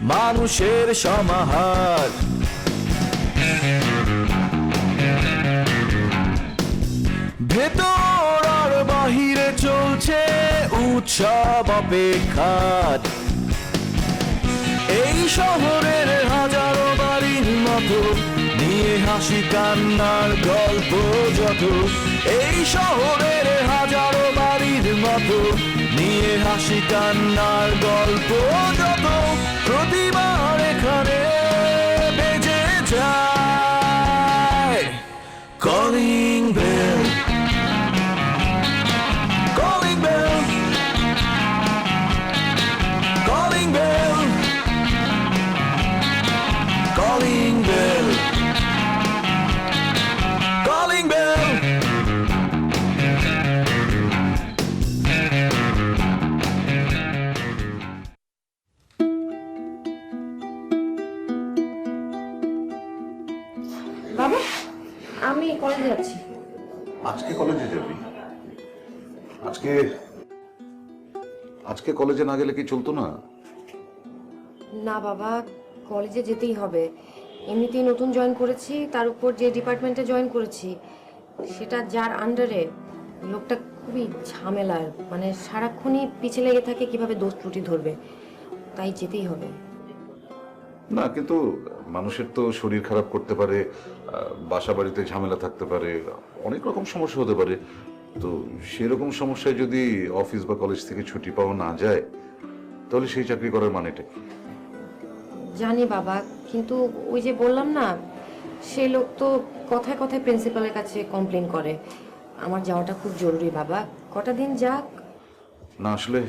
মানুষের সমাহার। ভেতর আর বাহিরে চলছে উৎসব অপেক্ষার। এই শহরের হাজারো বাড়ির মতো নিয়ে হাসি কান্নার গল্প যত। এই শহরের হাজারো বাড়ির মতো নিয়ে হাসি কান্নার গল্প যত। প্রতিবার এখানে বেজে যায় calling bell, calling bell, calling bell, calling bell, calling bell. বাবা, আমি কলেজে যাচ্ছি। আজকে কলেজে যাবি? আজকে আজকে কলেজে না গেলে কি চলতো না? না বাবা, কলেজে যেতেই হবে। এমনিতেই নতুন জয়েন করেছি, তার উপর যে ডিপার্টমেন্টে জয়েন করেছি সেটা যার আন্ডারে, লোকটা খুবই ঝামেলার, মানে সারাক্ষণই পিছে লেগে থাকে কিভাবে দোষ ত্রুটি ধরবে, তাই যেতেই হবে। না, কিন্তু মানুষের তো শরীর খারাপ করতে পারে, বাসা বাড়িতে ঝামেলা থাকতে পারে, অনেক রকম সমস্যা হতে পারে। তো সেরকম সমস্যায় যদি অফিস বা কলেজ থেকে ছুটি পাওয়া না যায়, তাহলে সেই চাকরি করার মানেটা কি? জানি বাবা, কিন্তু ওই যে বললাম না, সেই লোক তো কথায় কথায় প্রিন্সিপালের কাছে কমপ্লেন করে। আমার যাওয়াটা খুব জরুরি বাবা, কটা দিন যাক। না, আসলে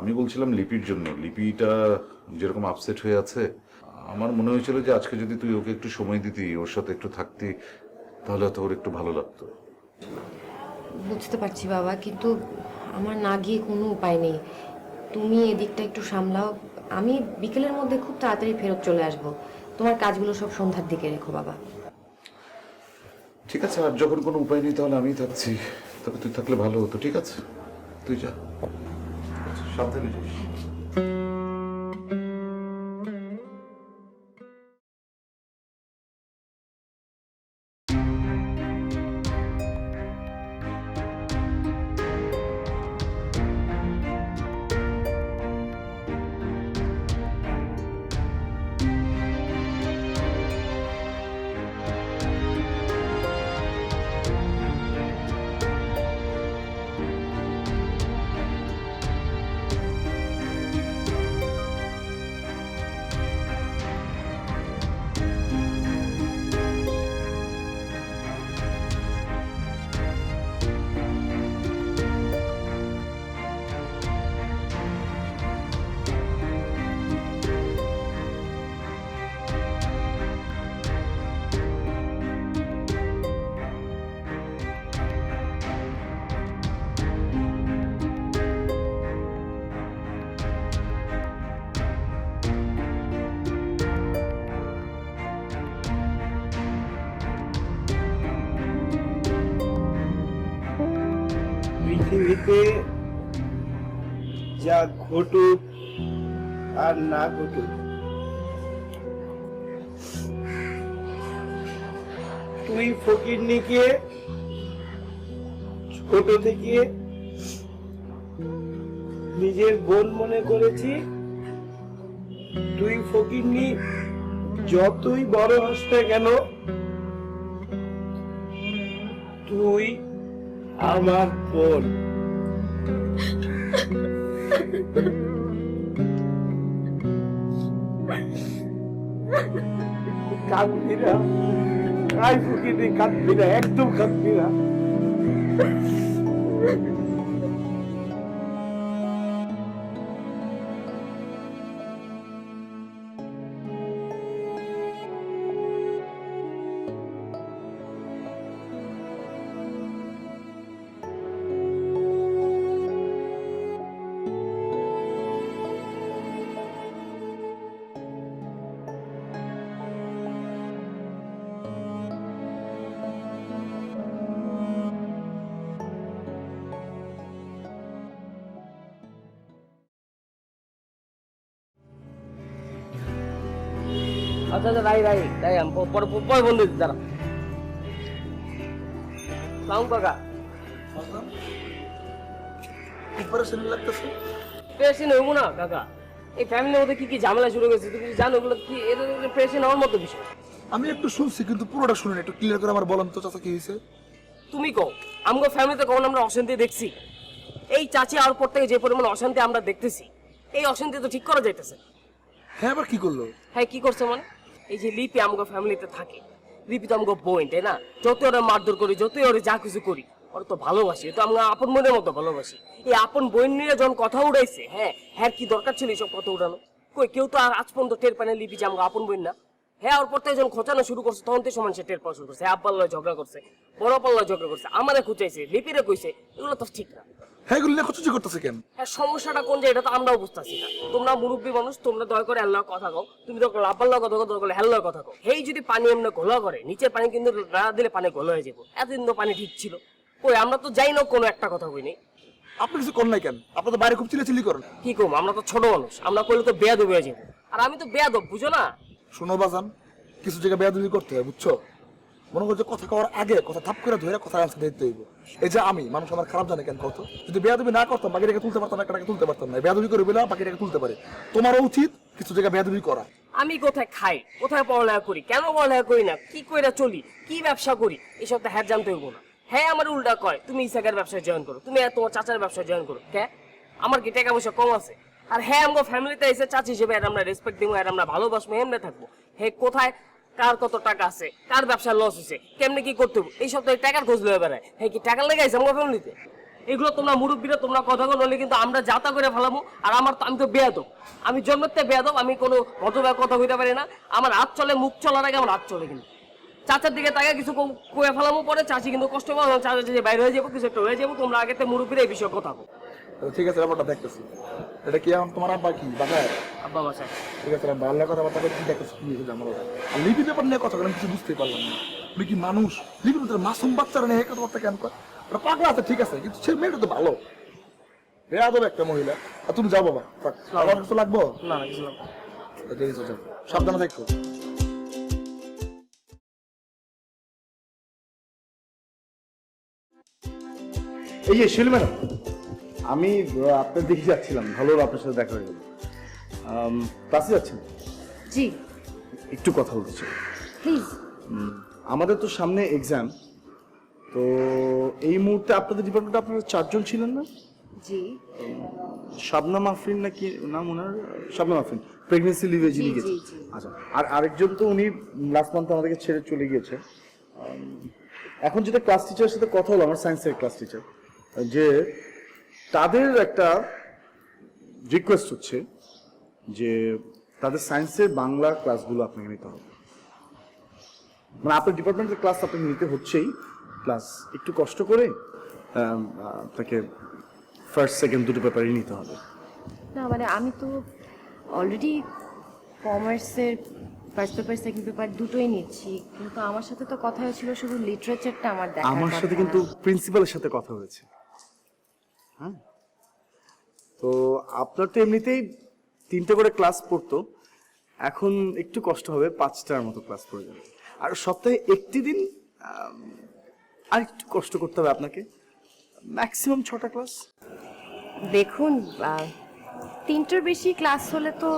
আমি বলছিলাম লিপির জন্য। লিপিটা যেরকম আপসেট হয়ে আছে, আমার মনে হয়েছিল যে আজকে যদি তুই ওকে একটু সময় দিতি, ওর সাথে একটু থাকতি, তাহলে হয়তো ওর একটু ভালো লাগতো। বুঝতে পারছি বাবা, কিন্তু আমার না গিয়ে কোনো উপায় নেই। তুমি এদিকটা একটু সামলাও, আমি বিকেলের মধ্যে খুব তাড়াতাড়ি ফেরত চলে আসব। তোমার কাজগুলো সব সন্ধ্যার দিকে রেখো বাবা। ঠিক আছে, আর যখন কোনো উপায় নেই তাহলে আমি থাকছি। তবে তুই থাকলে ভালো হতো। ঠিক আছে, তুই যা, সাবধানে যাস। পৃথিবীতে যা ঘটুক আর না ঘটুক, তুই ফকিরনিকে ছোট থেকে নিজের বোন মনে করেছি। তুই ফকিরনি যতই বড় হস না কেন, তুই আমার বোন। কাঁদবি না, আই ফকিরনি, কাঁদবি না, একদম কাঁদবি না। আচ্ছা আচ্ছা রাই রাই রাই আমি পরে পরে বন্ধু দাঁড়া সালাম কাকা প্রিপারেশন লাগতেছে। প্রেশন হইব না কাকা, এই ফ্যামিলির মধ্যে কি কি ঝামেলা শুরু হয়েছে তুমি জানো, ওগুলো কি এদের প্রেশন হওয়ার মতো বিষয়। আমি একটু শুনছি কিন্তু পুরোটা শুনিনি, একটু ক্লিয়ার করে আমার বলেন তো চাচা কি হয়েছে? তুমি কও আমগো ফ্যামিলিতে কখন আমরা অশান্তি দেখছি? এই চাচি আর পর থেকে যে পরিমাণ অশান্তি আমরা দেখতেছি, এই অশান্তি তো ঠিক করা যাইতেছে। হ্যাঁ আবার কি করলো? হ্যাঁ কি করছে মানে, এই যে লিপি আমগো ফ্যামিলিতে থাকে, লিপি তো আমগো বোন তাই না, যতই ওরা মারধর করি যতই ওরা যা কিছু করি ওরা তো ভালোবাসি, তো আমরা আপন বোনের মতো ভালোবাসি। এই আপন বোন নিয়ে যখন কথা উড়াইছে, হ্যাঁ হ্যাঁ কি দরকার ছিল এইসব কথা উড়ানো? কই কেউ তো আর আজ পর্যন্ত টের পায় না লিপি যে আমগো আপন বোন না। হ্যাঁ ওর পর থেকে যখন খোঁচানো শুরু করছে তখন তো সমান সে টের পাওয়া শুরু করছে, আব্বাল্লাহ ঝগড়া করছে, বড় পাল্লা ঝগড়া করছে, আমারে খুঁচাইছে, লিপিরে কইছে, এগুলো তো ঠিক না। হ্যাঁ এগুলো নিয়ে খুঁজছি করতেছে কেন? হ্যাঁ সমস্যাটা কোন যে এটা তো আমরাও বুঝতেছি না। তোমরা মুরব্বী মানুষ, তোমরা দয়া করে আল্লাহর কথা কও, তুমি তো আব্বাল্লাহর কথা কও, দয়া করে আল্লাহর কথা কও। এই যদি পানি এমনি ঘোলা করে, নিচের পানি কিন্তু না দিলে পানি ঘোলা হয়ে যাবো। এতদিন তো পানি ঠিক ছিল, কই আমরা তো যাই না কোনো একটা কথা কইনি। আপনি কিছু করেন নাই কেন? আপনি তো বাইরে খুব চিল্লাচিল্লি করেন। কি কম, আমরা তো ছোট মানুষ, আমরা কইলে তো বেয়াদব হয়ে যাবো, আর আমি তো বেয়াদব বুঝো না। শোনো বাজান, কিছু জায়গায় বেয়াদবি করতে হয় বুঝছো? মনে করছে কথা কওয়ার আগে কথা থাপ করে ধরে কথা আনসার দিতে হইব। এই যে আমি মানুষ আমার খারাপ জানে কেন কত, যদি বেয়াদবি না করতাম বাকিটাকে তুলতে পারতাম, একটাকে তুলতে পারতাম না। বেয়াদবি করে বলে বাকিটাকে তুলতে পারে। তোমারও উচিত কিছু জায়গায় বেয়াদবি করা। আমি কোথায় খাই, কোথায় পড়ালেখা করি, কেন পড়ালেখা করি না, কি কইরা চলি, কি ব্যবসা করি, এসব তো হ্যাঁ জানতে হইব না। হ্যাঁ আমার উল্টা কয় তুমি ইসাকের ব্যবসায় জয়েন করো, তুমি তোমার চাচার ব্যবসায় জয়েন করো। হ্যাঁ আমার কি টাকা পয়সা কম আছে? আর হ্যাঁ আমার ফ্যামিলিতে এসে চাচি হিসেবে আর আমরা রেসপেক্ট দিব, আর আমরা ভালোবাসবো, এমনি থাকবো। হ্যাঁ কোথায় কার কত টাকা আছে, কার ব্যবসা লস হয়েছে, কেমনে কি করতে হবে, এই সপ্তাহে টাকার খোঁজ লয়ে বেড়ায়। হ্যাঁ কি টাকা লেগে আছে আমার ফ্যামিলিতে? এগুলো তোমরা মুরব্বীরা তোমরা কথা বললে কিন্তু আমরা যাতা করে ফেলামো। আর আমার তো আমি তো বেয়াদব, আমি জন্মতে বেয়াদব, আমি কোনো ভদ্রভাবে কথা কইতে পারি না। আমার হাত চলে, মুখ চলার আগে আমার হাত চলে, কিন্তু চাচার দিকে তাকে কিছু কয়ে ফেলামো, পরে চাচি কিন্তু কষ্ট পাবো, চাচা যে বাইরে হয়ে যাবো, কিছু একটা হয়ে যাবো। তোমরা আগে মুরব্বীরা এই বিষয়ে কথা বলো। ঠিক আছে ব্যাপারটা দেখতেছি। এটা কি এখন তোমার আব্বা কি বাসায়? আব্বা বাসায়। ঠিক আছে আমি ভালো কথাবার্তা করে দেখতেছি কি হয়েছে আমার। আর লিপি ব্যাপার নিয়ে কথা বলে কিছু বুঝতেই পারলাম না। তুমি কি মানুষ? লিপি তো মাসুম বাচ্চারা নিয়ে কথাবার্তা কেন কর? ওটা পাগলা আছে ঠিক আছে, কিন্তু সে মেয়েটা তো ভালো, বেয়াদব একটা মহিলা। আর তুমি যাও বাবা, আমার কিছু লাগবো না না কিছু না। ঠিক আছে যাও, সাবধানে থাকো। এই যে শিলু ম্যাডাম, আমি আপনার দিকে যাচ্ছিলাম, ভালো হলো আপনার সাথে দেখা হয়ে গেল। ক্লাসে যাচ্ছেন? জি একটু কথা বলতে চাই। প্লিজ। আমাদের তো সামনে এক্সাম, তো এই মুহূর্তে আপনাদের ডিপার্টমেন্টে আপনারা 4 জন ছিলেন না? জি শাবনাম আফরিন নাকি নাম ওনার? শাবনাম আফরিন প্রেগনেন্সি লিভে যিনি গেছেন। আচ্ছা, আর আরেকজন তো উনি লাস্ট মান্থ আমাদেরকে ছেড়ে চলে গিয়েছে। এখন যেটা ক্লাস টিচারের সাথে কথা হলো, আমার সায়েন্সের ক্লাস টিচার, যে তাদের একটা রিকোয়েস্ট হচ্ছে যে তাদের সায়েন্সের বাংলা ক্লাসগুলো আপনাকে নিতে হবে। মানে আপনার ডিপার্টমেন্টের ক্লাস আপনাকে নিতে হচ্ছেই, প্লাস একটু কষ্ট করে তাকে ফার্স্ট সেকেন্ড দুটো পেপারই নিতে হবে। না মানে আমি তো অলরেডি কমার্সের ফার্স্ট পেপার সেকেন্ড পেপার দুটোই নিচ্ছি, কিন্তু আমার সাথে তো কথা হয়েছিল শুধু লিটারেচারটা আমার দেখা। আমার সাথে কিন্তু প্রিন্সিপালের সাথে কথা হয়েছে। হ্যাঁ, তো আপনার তো এমনিতেই 3টে করে ক্লাস পড়তো, এখন একটু কষ্ট হবে, 5টার মতো ক্লাস পড়ে যাবে। আর সপ্তাহে একটি দিন আর একটু কষ্ট করতে হবে আপনাকে, ম্যাক্সিমাম 6টা ক্লাস। দেখুন 3টোর বেশি ক্লাস হলে তো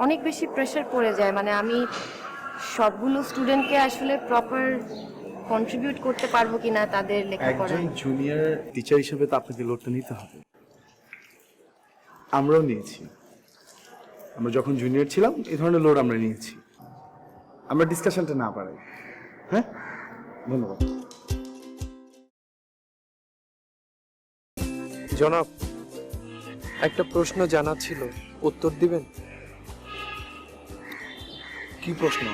অনেক বেশি প্রেশার পড়ে যায়, মানে আমি সবগুলো স্টুডেন্টকে আসলে প্রপার কন্ট্রিবিউট করতে পারবো কিনা তাদের লেখাপড়ায়। একজন জুনিয়র টিচার হিসেবে তো আপনাকে লোডটা নিতে হবে। আমরাও নিয়েছি, আমরা যখন জুনিয়র ছিলাম এই ধরনের লোড আমরা নিয়েছি। আমরা ডিসকাশনটা না পারাই। হ্যাঁ, ধন্যবাদ। জনাব, একটা প্রশ্ন জানা ছিল, উত্তর দিবেন? কি প্রশ্ন?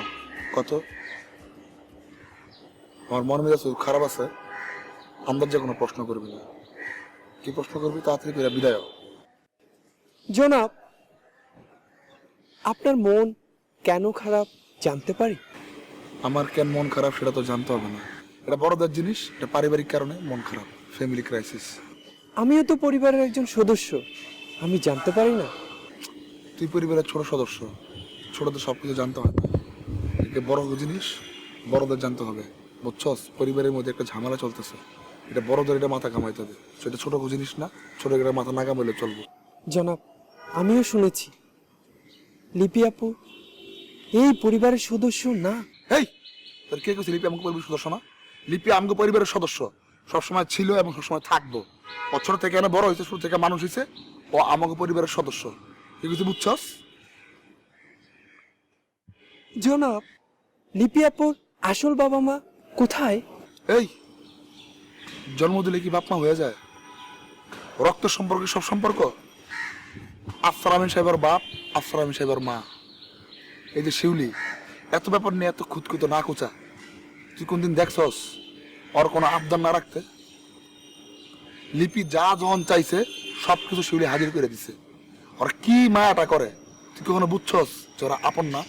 কত? আমার মন মেজাজ খারাপ আছে, আমরা যে কোনো প্রশ্ন করবি না। কি প্রশ্ন করবি তাড়াতাড়ি করে বিদায় হও। জনাব, আপনার মন কেন খারাপ জানতে পারি? আমার কেন মন খারাপ সেটা তো জানতে হবে না, এটা বড়দের জিনিস, এটা পারিবারিক কারণে মন খারাপ, ফ্যামিলি ক্রাইসিস। আমিও তো পরিবারের একজন সদস্য, আমি জানতে পারি না? তুই পরিবারের ছোট সদস্য, ছোটদের সব কিছু জানতে হয় না। এটা বড় জিনিস, বড়দের জানতে হবে, বুঝছস? পরিবারের মধ্যে একটা ঝামেলা চলতেছে, এটা বড়দের এটা মাথা কামাইতে হবে। সেটা ছোট জিনিস না, ছোট করে মাথা না কামাইলে চলবো। জনাব, আমিও শুনেছি লিপি আপু এই পরিবারের সদস্য না। এই তোর কে কেছে লিপি আমাকে পরিবারের সদস্য না? লিপি আমাকে পরিবারের সদস্য সবসময় ছিল এবং সবসময় থাকবো। ও ছোট থেকে এনে বড় হয়েছে, ছোট থেকে মানুষ হয়েছে, ও আমাকে পরিবারের সদস্য। তুই কিছু বুঝছস? জনাব, লিপি আপুর আসল বাবা মা কোথায়? এই জন্ম দিলে কি বাপ মা হয়ে যায়? রক্ত সম্পর্কে সব সম্পর্ক। আফসার আমিন সাহেবের বাপ, আফসার আমিন সাহেবের মা। এই যে শিউলি, এত ব্যাপার নিয়ে এত খুঁতখুতো না কুচা। তুই কোনদিন দেখছস ওর কোনো আবদার না রাখতে? লিপি যা যখন চাইছে সবকিছু শিউলি হাজির করে দিছে। ওরা কি মায়াটা করে তুই কখনো বুঝছস যে ওরা আপন না?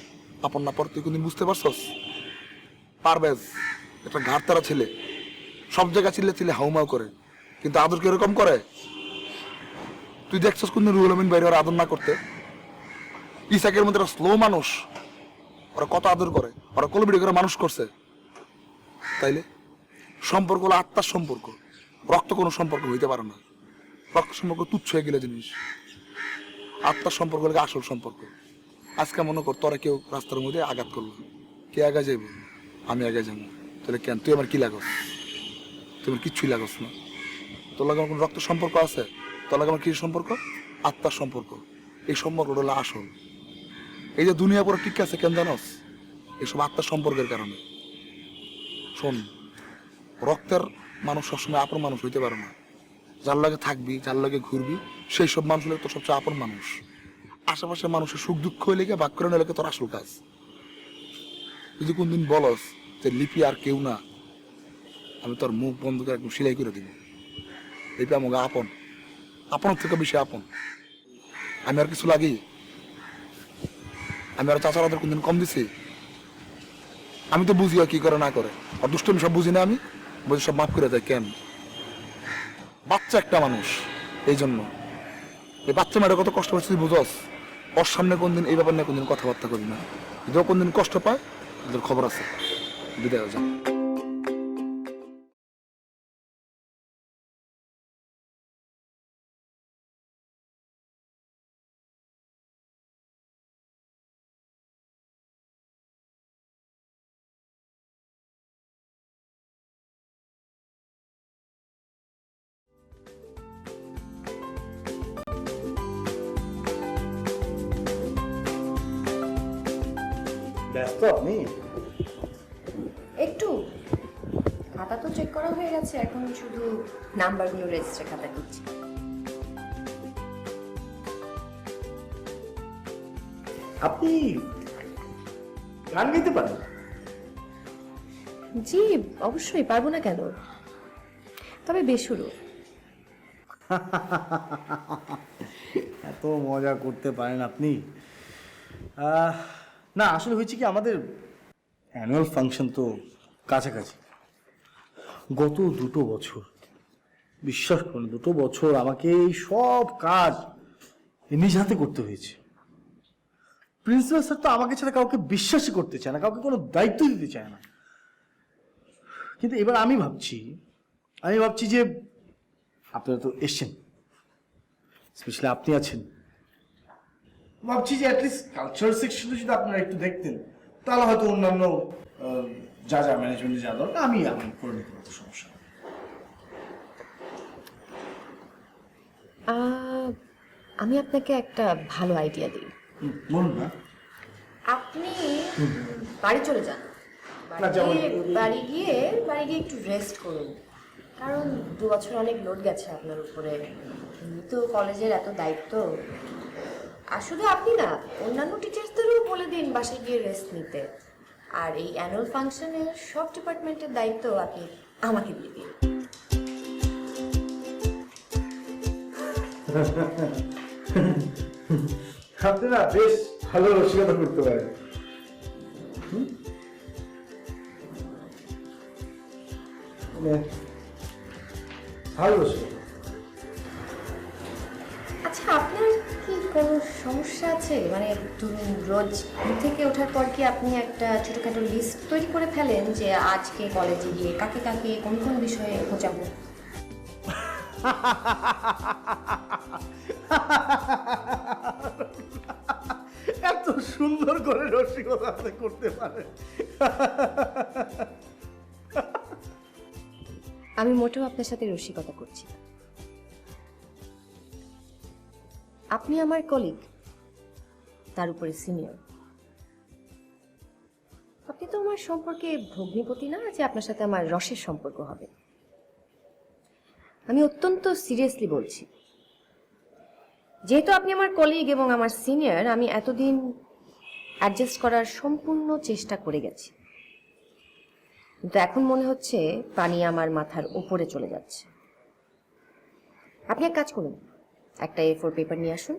আপন না পর তুই কোনদিন বুঝতে পারছস? পারবেজ একটা ঘাড়তারা ছেলে, সব জায়গায় চিল্লে চিল্লে হাউমাউ করে, কিন্তু আদর কিরকম করে তুই দেখছস? কোনদিন রুহুল আমিন বাইরে ওরা আদর না করতে? ইসাকের মধ্যে স্লো মানুষ, ওরা কত আদর করে, ওরা কলবিড়ি করে মানুষ করছে। তাইলে সম্পর্ক হলো আত্মার সম্পর্ক, রক্ত কোনো সম্পর্ক হইতে পারে না। রক্ত সম্পর্ক তুচ্ছ হয়ে গেলে জিনিস, আত্মার সম্পর্ক হলে আসল সম্পর্ক। আজকে মনে কর তোরা কেউ রাস্তার মধ্যে আঘাত করলো, কে আগে যাইব? আমি আগে যাবো। তাহলে কেন তুই আমার কি লাগস? তুই আমার কিচ্ছুই লাগস না। তোর লাগে আমার কোনো রক্ত সম্পর্ক আছে? তোর লাগে আমার কি সম্পর্ক? আত্মার সম্পর্ক। এই সম্পর্কটা হলো আসল। এই যে দুনিয়া পুরো ঠিক আছে কেন জানোস? এইসব আত্মার সম্পর্কের কারণে। শোন, রক্তের মানুষ সবসময় আপন মানুষ হইতে পারে না। যার লাগে থাকবি, যার লাগে ঘুরবি, সেই সব মানুষ হলে তোর সবচেয়ে আপন মানুষ। আশেপাশে মানুষের সুখ দুঃখ হইলে বাক করে নিলে তোর আসল কাজ। যদি কোনদিন বলস যে লিপি আর কেউ না, আমি তোর মুখ বন্ধ করে একদম সিলাই করে দিব। লিপি আমাকে আপন, আপনের থেকে বেশি আপন। আমি আর কিছু লাগি? আমি আর চাচার ওদের কোনদিন কম দিছি? আমি তো বুঝি কি করে না করে, আর দুষ্টমি সব বুঝি না। আমি বুঝি সব মাফ করে দেয়। কেন? বাচ্চা একটা মানুষ, এই জন্য। এই বাচ্চা মেয়েটা কত কষ্ট পাচ্ছে তুই বুঝস? ওর সামনে কোনদিন এই ব্যাপার নিয়ে কোনদিন কথাবার্তা করি না। যদি ও কোনদিন কষ্ট পায় তোদের খবর আছে। বিদায় হয়ে যা। ব্যস্ত আপনি? একটু খাতা তো চেক করা হয়ে গেছে, এখন শুধু নাম্বারগুলো রেজিস্টার খাতা দিচ্ছি। আপনি গান গাইতে পারেন? জি অবশ্যই, পারবো না কেন, তবে বেসুরো। এত মজা করতে পারেন আপনি। না আসলে হয়েছে কি, আমাদের অ্যানুয়াল ফাংশন তো কাছাকাছি। গত 2 বছর, বিশ্বাস করুন 2 বছর আমাকে এই সব কাজ নিজ হাতে করতে হয়েছে। প্রিন্সিপাল স্যার তো আমাকে ছাড়া কাউকে বিশ্বাসই করতে চায় না, কাউকে কোনো দায়িত্ব দিতে চায় না। কিন্তু এবার আমি ভাবছি যে আপনারা তো এসছেন, স্পেশালি আপনি আছেন, ভাবছি যে অ্যাটলিস্ট কালচারাল সেকশনে যদি আপনারা একটু দেখতেন, তাহলে হয়তো অন্যান্য যা যা ম্যানেজমেন্টে যা দরকার আমি করে নিতে পারবো, সমস্যা নেই। আমি আপনাকে একটা ভালো আইডিয়া দিই। বলুন না। আপনি বাড়ি চলে যান, বাড়ি গিয়ে একটু রেস্ট করুন, কারণ 2 বছর অনেক লোড গেছে আপনার উপরে। তো কলেজের এত দায়িত্ব, আর শুধু আপনি না, অন্যান্য টিচার্সদেরও বলে দিন বাসায় গিয়ে রেস্ট নিতে। আর এই অ্যানুয়াল ফাংশনের সব ডিপার্টমেন্টের দায়িত্ব আপনি আমাকে দিয়ে দিন। আপনি না বেশ ভালো রসিকতা করতে পারেন। ভালো রসিকতা। আচ্ছা, আপনার কি কোনো সমস্যা আছে? মানে তুমি রোজ ঘুম থেকে ওঠার পর কি আপনি একটা ছোটখাটো লিস্ট তৈরি করে ফেলেন যে আজকে কলেজে গিয়ে কাকে কাকে কোন কোন বিষয়ে খোঁজাবো? এত সুন্দর করে রসিকতা আপনি করতে পারে। আমি মোটেও আপনার সাথে রসিকতা করছি না। আপনি আমার কলিগ, তার উপরে সিনিয়র। আপনি তো আমার সম্পর্কে ভগ্নিপতি না যে আপনার সাথে আমার রসের সম্পর্ক হবে। আমি অত্যন্ত সিরিয়াসলি বলছি, যেহেতু আপনি আমার কলিগ এবং আমার সিনিয়র, আমি এতদিন অ্যাডজাস্ট করার সম্পূর্ণ চেষ্টা করে গেছি, কিন্তু এখন মনে হচ্ছে পানি আমার মাথার উপরে চলে যাচ্ছে। আপনি এক কাজ করুন, একটা A4 পেপার নিয়ে আসুন।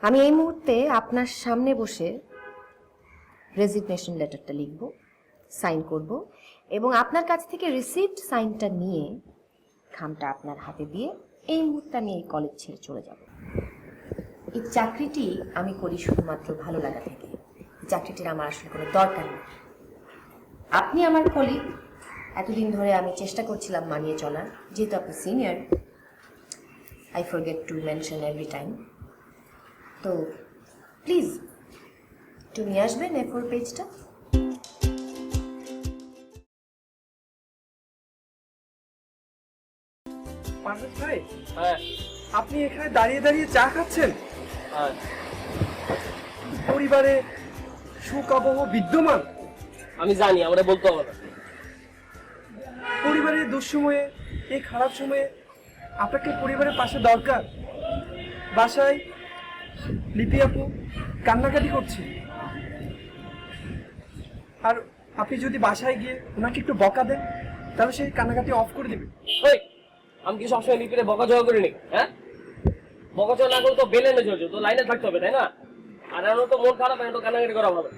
আমি এই মুহূর্তে আপনার সামনে বসে রেজিগনেশন লেটারটা লিখব, সাইন করব এবং আপনার কাছ থেকে রিসিপ্ট সাইনটা নিয়ে খামটা আপনার হাতে দিয়ে এই মুহূর্তে আমি এই কলেজ ছেড়ে চলে যাব। এই চাকরিটি আমি করি শুধুমাত্র ভালো লাগা থেকে। এই চাকরিটির আমার আসলে কোনো দরকার নেই। আপনি আমার কলিগ, এতদিন ধরে আমি চেষ্টা করছিলাম মানিয়ে চলার, যেহেতু আপনি senior, I forget to mention every time. তো প্লিজ একটু নিয়ে আসবেন A4 পেজটা। পারভেজ ভাই, হ্যাঁ আপনি এখানে দাঁড়িয়ে দাঁড়িয়ে চা খাচ্ছেন? হ্যাঁ, পরিবারে সুখ আবহ বিদ্যমান? আমি জানি, আমরা বলতে হবে না। পরিবারের দুঃসময়ে, এই খারাপ সময়ে আপনাকে পরিবারের পাশে দরকার। বাসায় লিপি আপু কান্নাকাটি করছে, আর আপনি যদি বাসায় গিয়ে ওনাকে একটু বকা দেন, তাহলে সেই কান্নাকাটি অফ করে দেবে। ওই, আমি কি সবসময় লিপিরে বকাঝকা করিনি? হ্যাঁ, বকাঝকা না করলে তো বেলেনে চলছে, তো লাইনে থাকতে হবে, তাই না? আর এখন তো মন খারাপ, এখন তো কান্নাকাটি করা হবে।